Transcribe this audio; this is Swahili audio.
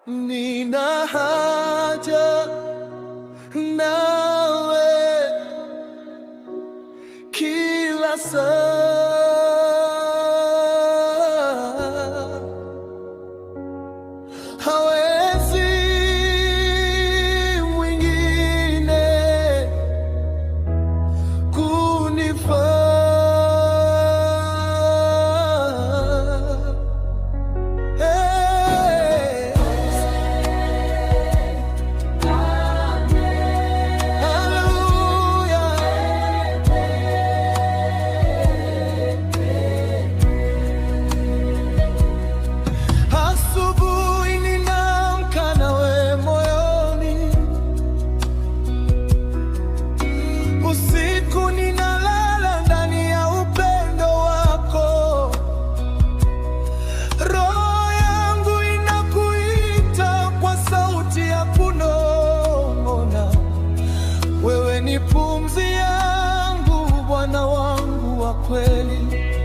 nina haja nawe kila saa. Hawezi mwingine kunifaa. Ni pumzi yangu, Bwana wangu wa kweli.